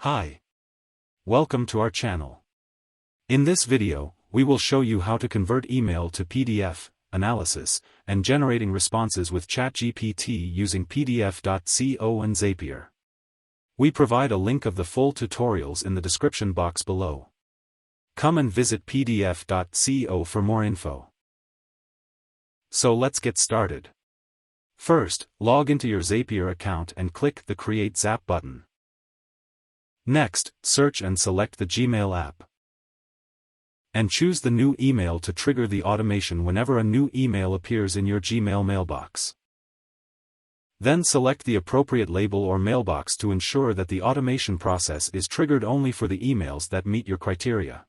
Hi. Welcome to our channel. In this video, we will show you how to convert email to PDF, analysis, and generating responses with ChatGPT using PDF.co and Zapier. We provide a link of the full tutorials in the description box below. Come and visit PDF.co for more info. So let's get started. First, log into your Zapier account and click the Create Zap button. Next, search and select the Gmail app. And choose the new email to trigger the automation whenever a new email appears in your Gmail mailbox. Then select the appropriate label or mailbox to ensure that the automation process is triggered only for the emails that meet your criteria.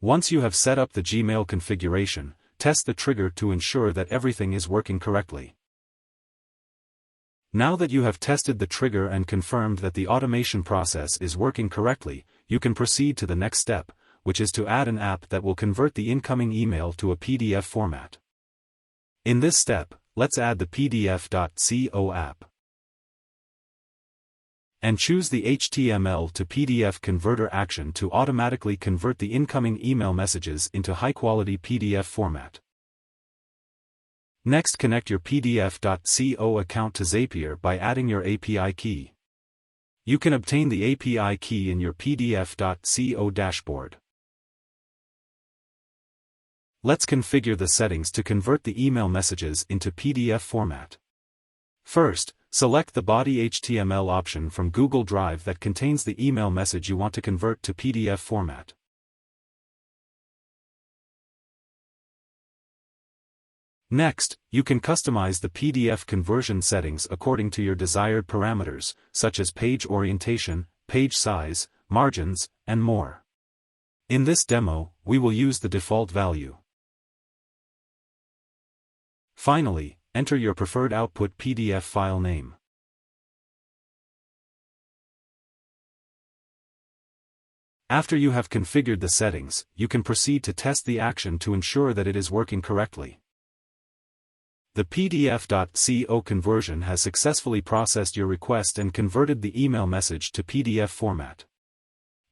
Once you have set up the Gmail configuration, test the trigger to ensure that everything is working correctly. Now that you have tested the trigger and confirmed that the automation process is working correctly, you can proceed to the next step, which is to add an app that will convert the incoming email to a PDF format. In this step, let's add the PDF.co app. And choose the HTML to PDF converter action to automatically convert the incoming email messages into high-quality PDF format. Next, connect your PDF.co account to Zapier by adding your API key. You can obtain the API key in your PDF.co dashboard. Let's configure the settings to convert the email messages into PDF format. First, select the body HTML option from Google Drive that contains the email message you want to convert to PDF format. Next, you can customize the PDF conversion settings according to your desired parameters, such as page orientation, page size, margins, and more. In this demo, we will use the default value. Finally, enter your preferred output PDF file name. After you have configured the settings, you can proceed to test the action to ensure that it is working correctly. The PDF.co conversion has successfully processed your request and converted the email message to PDF format.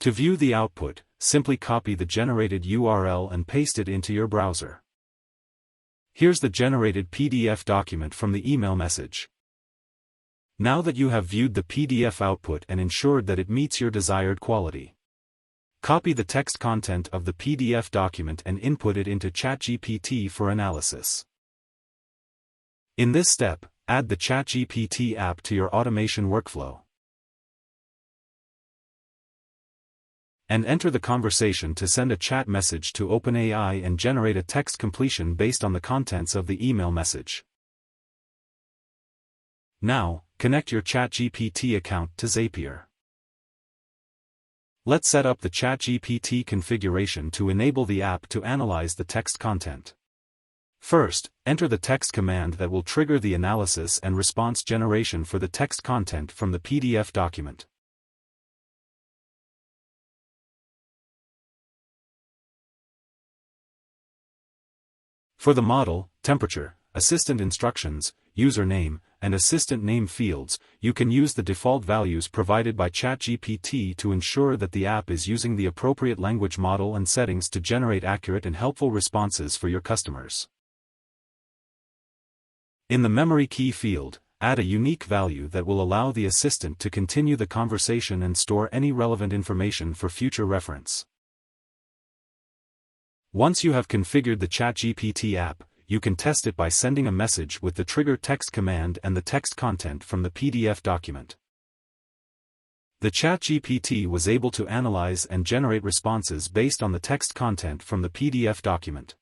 To view the output, simply copy the generated URL and paste it into your browser. Here's the generated PDF document from the email message. Now that you have viewed the PDF output and ensured that it meets your desired quality, copy the text content of the PDF document and input it into ChatGPT for analysis. In this step, add the ChatGPT app to your automation workflow. And enter the conversation to send a chat message to OpenAI and generate a text completion based on the contents of the email message. Now, connect your ChatGPT account to Zapier. Let's set up the ChatGPT configuration to enable the app to analyze the text content. First, enter the text command that will trigger the analysis and response generation for the text content from the PDF document. For the model, temperature, assistant instructions, username, and assistant name fields, you can use the default values provided by ChatGPT to ensure that the app is using the appropriate language model and settings to generate accurate and helpful responses for your customers. In the memory key field, add a unique value that will allow the assistant to continue the conversation and store any relevant information for future reference. Once you have configured the ChatGPT app, you can test it by sending a message with the trigger text command and the text content from the PDF document. The ChatGPT was able to analyze and generate responses based on the text content from the PDF document.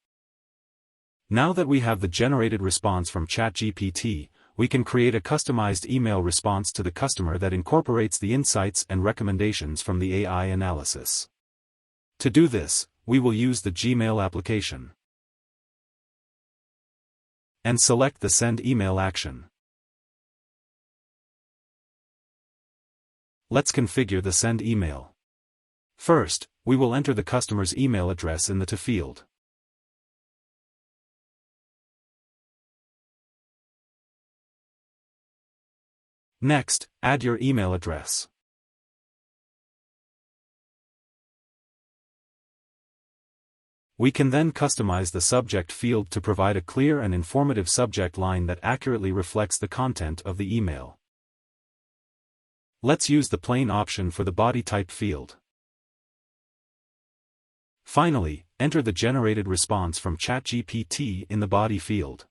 Now that we have the generated response from ChatGPT, we can create a customized email response to the customer that incorporates the insights and recommendations from the AI analysis. To do this, we will use the Gmail application and select the Send Email action. Let's configure the Send Email. First, we will enter the customer's email address in the To field. Next, add your email address. We can then customize the subject field to provide a clear and informative subject line that accurately reflects the content of the email. Let's use the plain option for the body type field. Finally, enter the generated response from ChatGPT in the body field.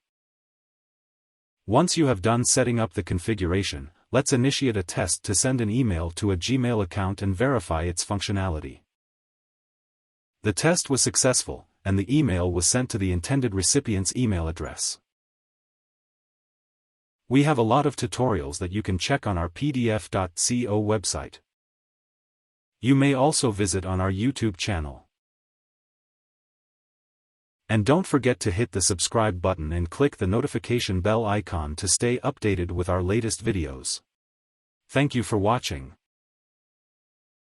Once you have done setting up the configuration, let's initiate a test to send an email to a Gmail account and verify its functionality. The test was successful, and the email was sent to the intended recipient's email address. We have a lot of tutorials that you can check on our PDF.co website. You may also visit on our YouTube channel. And don't forget to hit the subscribe button and click the notification bell icon to stay updated with our latest videos. Thank you for watching.